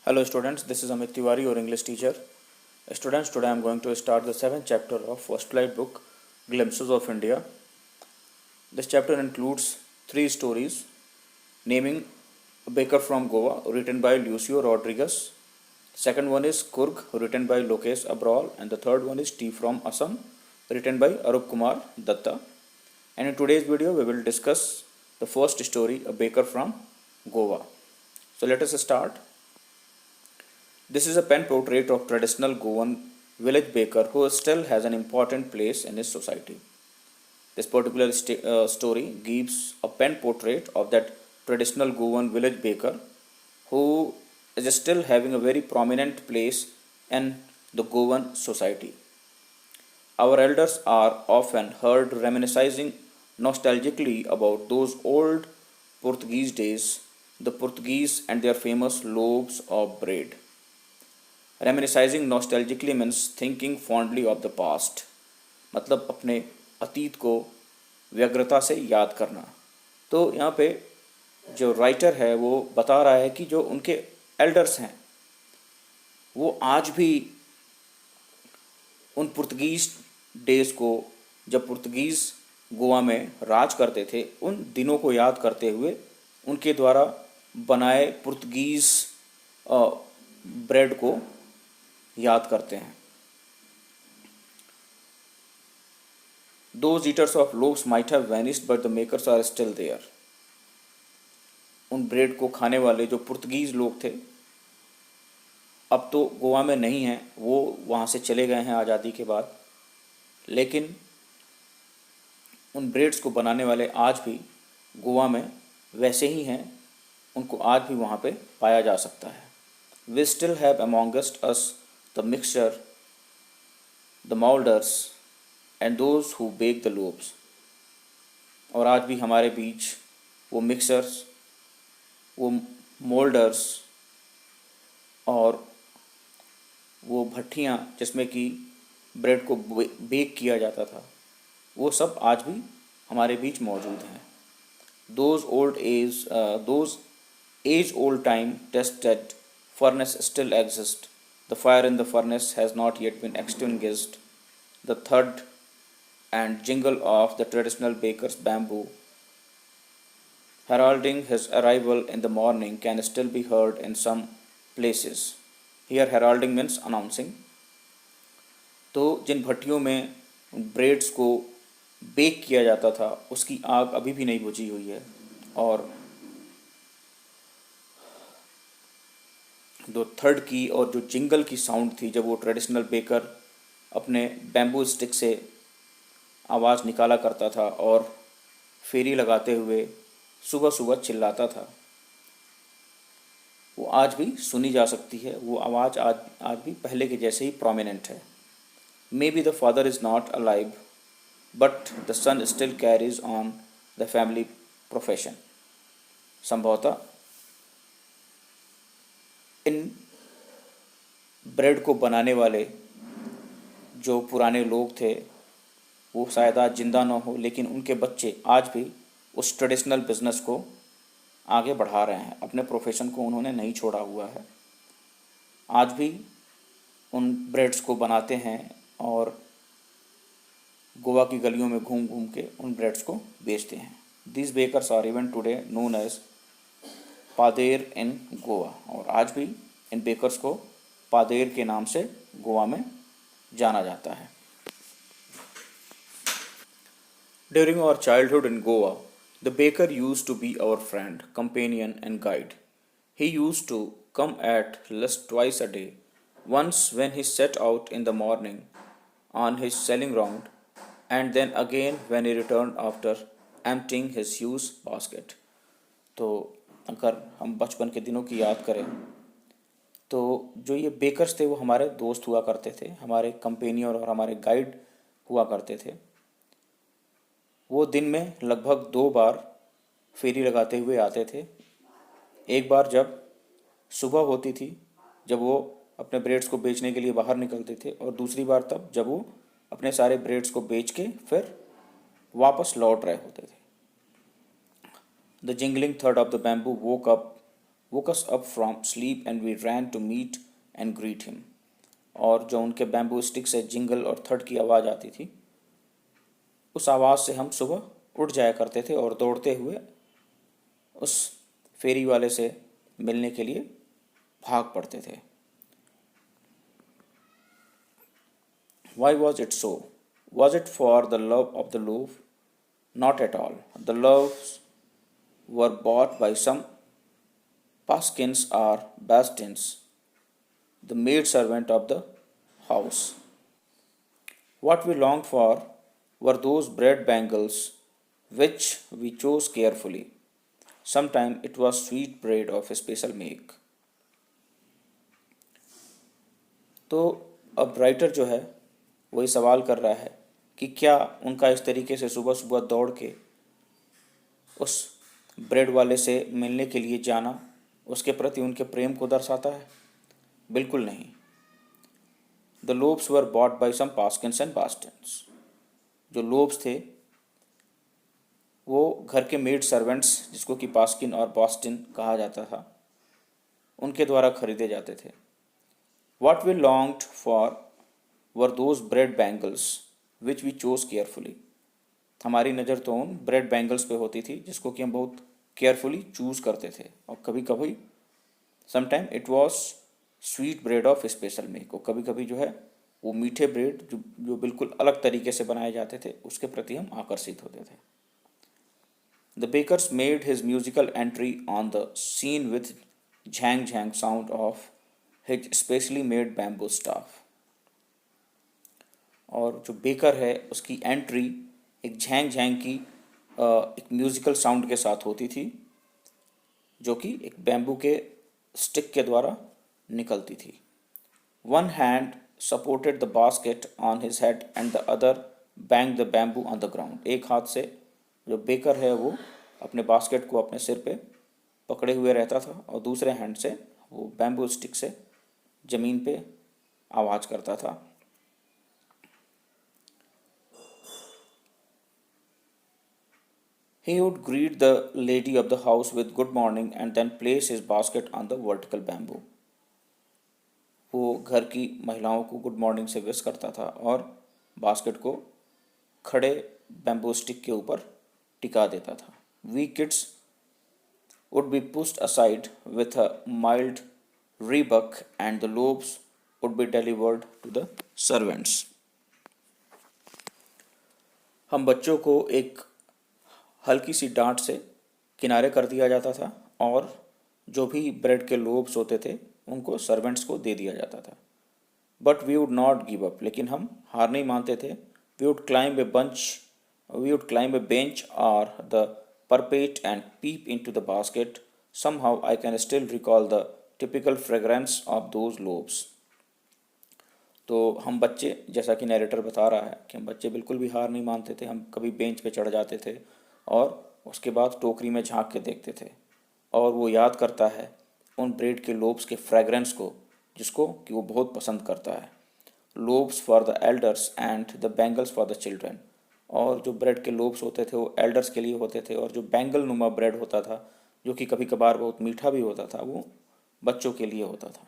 Hello students, this is Amit Tiwari, your English teacher. Students, today I am going to start the 7th chapter of First Flight book, Glimpses of India. This chapter includes 3 stories, naming A Baker from Goa, written by Lucio Rodriguez. Second one is Kurg, written by Lokesh Abral, and the third one is Tea from Assam, written by Arup Kumar Datta. And in today's video, we will discuss the first story, A Baker from Goa. So let us start. This is a pen portrait of traditional Goan village baker who still has an important place in his society. This particular story gives a pen portrait of that traditional Goan village baker who is still having a very prominent place in the Goan society. Our elders are often heard reminiscing nostalgically about those old Portuguese days, the Portuguese and their famous loaves of bread. Reminiscing nostalgically means thinking fondly of the past, मतलब अपने अतीत को व्यग्रता से याद करना। तो यहाँ पे जो राइटर है वो बता रहा है कि जो उनके एल्डर्स हैं वो आज भी उन पुर्तगीज़ डेज़ को, जब पुर्तगीज़ गोवा में राज करते थे, उन दिनों को याद करते हुए उनके द्वारा बनाए पुर्तगीज़ ब्रेड को याद करते हैं। Those eaters of loaves might have vanished, but the makers are still there. उन ब्रेड को खाने वाले जो पुर्तगीज़ लोग थे अब तो गोवा में नहीं हैं, वो वहाँ से चले गए हैं आज़ादी के बाद, लेकिन उन ब्रेड्स को बनाने वाले आज भी गोवा में वैसे ही हैं, उनको आज भी वहाँ पे पाया जा सकता है। We still have amongst us the mixture, the molders and those who bake the loaves. और आज भी हमारे बीच वो मिक्सर्स, वो मोल्डर्स और वो भट्टियाँ जिसमें कि ब्रेड को बेक किया जाता था, वो सब आज भी हमारे बीच मौजूद हैं। Those age old time tested furnace still exist. The fire in the furnace has not yet been extinguished. The thud and jingle of the traditional baker's bamboo, heralding his arrival in the morning, can still be heard in some places. Here heralding means announcing. तो जिन भट्टियों में breads को bake किया जाता था उसकी आग अभी भी नहीं बुझी हुई है, और जो थर्ड की और जो जिंगल की साउंड थी, जब वो ट्रेडिशनल बेकर अपने बैम्बू स्टिक से आवाज़ निकाला करता था और फेरी लगाते हुए सुबह सुबह चिल्लाता था, वो आज भी सुनी जा सकती है। वो आवाज़ आज भी पहले के जैसे ही प्रोमिनेंट है। Maybe the father is not alive but the son still carries on the family profession. संभवतः इन ब्रेड को बनाने वाले जो पुराने लोग थे वो शायद आज जिंदा ना हो, लेकिन उनके बच्चे आज भी उस ट्रेडिशनल बिजनेस को आगे बढ़ा रहे हैं। अपने प्रोफेशन को उन्होंने नहीं छोड़ा हुआ है, आज भी उन ब्रेड्स को बनाते हैं और गोवा की गलियों में घूम घूम के उन ब्रेड्स को बेचते हैं। This bakers are even today known as poder in Goa, और आज भी इन बेकर्स को पादेर के नाम से गोवा में जाना जाता है। During our childhood in Goa, the baker used to be our friend, companion and guide. He used to come at least twice a day, once when he set out in the morning on his selling round, and then again when he returned after emptying his huge basket. तो अगर हम बचपन के दिनों की याद करें तो जो ये बेकर्स थे वो हमारे दोस्त हुआ करते थे, हमारे कंपेनियन और हमारे गाइड हुआ करते थे। वो दिन में लगभग 2 बार फेरी लगाते हुए आते थे। एक बार जब सुबह होती थी, जब वो अपने ब्रेड्स को बेचने के लिए बाहर निकलते थे, और दूसरी बार तब जब वो अपने सारे ब्रेड्स को बेच के फिर वापस लौट रहे होते थे। The jingling thud of the bamboo woke up woke us up from sleep and we ran to meet and greet him. और जो उनके बैम्बू स्टिक से जिंगल और थड की आवाज़ आती थी, उस आवाज़ से हम सुबह उठ जाया करते थे और दौड़ते हुए उस फेरी वाले से मिलने के लिए भाग पड़ते थे. Why was it so? Was it for the love of the loaf? Not at all. The loaves were bought by some Paskins or Bastins, the maid servant of the house. What we longed for were those bread bangles which we chose carefully. Sometimes it was sweet bread of a special make. तो अब writer जो है वही सवाल कर रहा है कि क्या उनका इस तरीके से सुबह सुबह दौड़ के उस ब्रेड वाले से मिलने के लिए जाना उसके प्रति उनके प्रेम को दर्शाता है? बिल्कुल नहीं. The loaves were bought by some Paskins and Bastins. जो लोब्स थे वो घर के मेड सर्वेंट्स, जिसको कि पास्किन और बॉस्टिन कहा जाता था, उनके द्वारा खरीदे जाते थे. What we longed for were those bread bangles which we chose carefully. हमारी नज़र तो उन ब्रेड बैंगल्स पे होती थी जिसको कि हम बहुत केयरफुली चूज़ करते थे. और कभी कभी sometime it was sweet bread of special make. और कभी कभी जो है वो मीठे ब्रेड जो बिल्कुल अलग तरीके से बनाए जाते थे उसके प्रति हम आकर्षित होते थे. The bakers made his musical entry on the scene with jhang jhang sound of his specially made bamboo staff. और जो बेकर है उसकी एंट्री एक झैंग झैंग की एक म्यूजिकल साउंड के साथ होती थी जो कि एक बैम्बू के स्टिक के द्वारा निकलती थी. One hand supported the basket on his head and the other bang the bamboo on the ground. एक हाथ से जो बेकर है वो अपने बास्केट को अपने सिर पे पकड़े हुए रहता था और दूसरे हैंड से वो बैम्बू स्टिक से ज़मीन पे आवाज़ करता था. He would greet the lady of the house with good morning and then place his basket on the vertical bamboo. वो घर की महिलाओं को गुड मॉर्निंग से विश करता था और बास्केट को खड़े बैम्बू स्टिक के ऊपर टिका देता था. We kids would be pushed aside with a mild rebuke and the loaves would be delivered to the servants. हम बच्चों को एक हल्की सी डांट से किनारे कर दिया जाता था और जो भी ब्रेड के लोब्स होते थे उनको सर्वेंट्स को दे दिया जाता था. But we would not give up. लेकिन हम हार नहीं मानते थे. We would climb a bench और the parapet and peep into the basket. Somehow I can still recall the typical fragrance of those loaves. तो हम बच्चे, जैसा कि नैरेटर बता रहा है कि हम बच्चे बिल्कुल भी हार नहीं मानते थे. हम कभी बेंच पे चढ़ जाते थे और उसके बाद टोकरी में झांक के देखते थे और वो याद करता है उन ब्रेड के लोब्स के फ्रेगरेंस को जिसको कि वो बहुत पसंद करता है. Lobes for the elders and the bangles for the children. और जो ब्रेड के लोब्स होते थे वो एल्डर्स के लिए होते थे और जो बैंगल नुमा ब्रेड होता था जो कि कभी कभार बहुत मीठा भी होता था वो बच्चों के लिए होता था.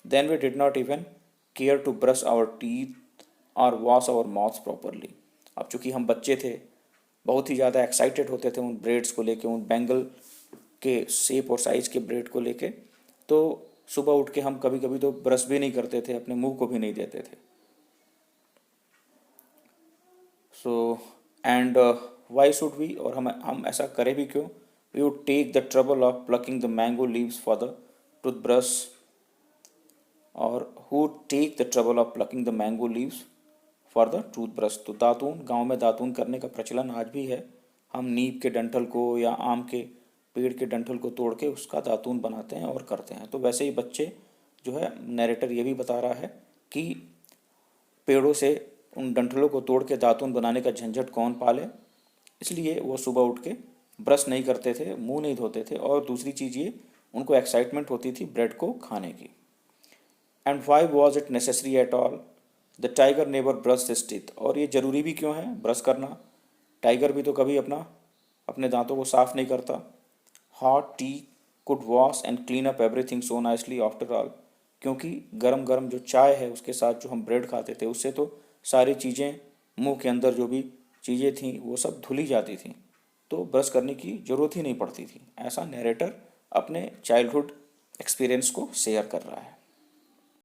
Then we did not even care to brush our teeth और वॉश आवर माउथ प्रॉपरली. अब चूँकि हम बच्चे थे, बहुत ही ज़्यादा एक्साइटेड होते थे उन ब्रेड्स को लेके, उन बैंगल के शेप और साइज़ के ब्रेड को लेके, तो सुबह उठ के हम कभी कभी तो ब्रश भी नहीं करते थे, अपने मुंह को भी नहीं देते थे. So and why should we, और हम ऐसा करें भी क्यों? We would take the trouble of plucking the mango leaves for the toothbrush. और who take the trouble of plucking the mango leaves for the toothbrush. तो दातून, गांव में दातून करने का प्रचलन आज भी है. हम नीम के डंठल को या आम के पेड़ के डंठल को तोड़ के उसका दातून बनाते हैं और करते हैं. तो वैसे ही बच्चे जो है, नैरेटर ये भी बता रहा है कि पेड़ों से उन डंठलों को तोड़ के दातून बनाने का झंझट कौन पाले, इसलिए वो सुबह उठ के ब्रश नहीं करते थे, मुंह नहीं धोते थे. और दूसरी चीज़ ये, उनको एक्साइटमेंट होती थी ब्रेड को खाने की. And why was it necessary at all? The tiger never brush his teeth. और ये ज़रूरी भी क्यों है ब्रश करना? टाइगर भी तो कभी अपने दांतों को साफ नहीं करता. Hot T could wash and clean up everything so nicely after all. क्योंकि गरम गरम जो चाय है उसके साथ जो हम ब्रेड खाते थे उससे तो सारी चीज़ें मुंह के अंदर जो भी चीज़ें थीं वो सब धुली जाती थीं, तो ब्रश करने की ज़रूरत ही नहीं पड़ती थी। ऐसा नरेटर अपने चाइल्डहुड एक्सपीरियंस को शेयर कर रहा है।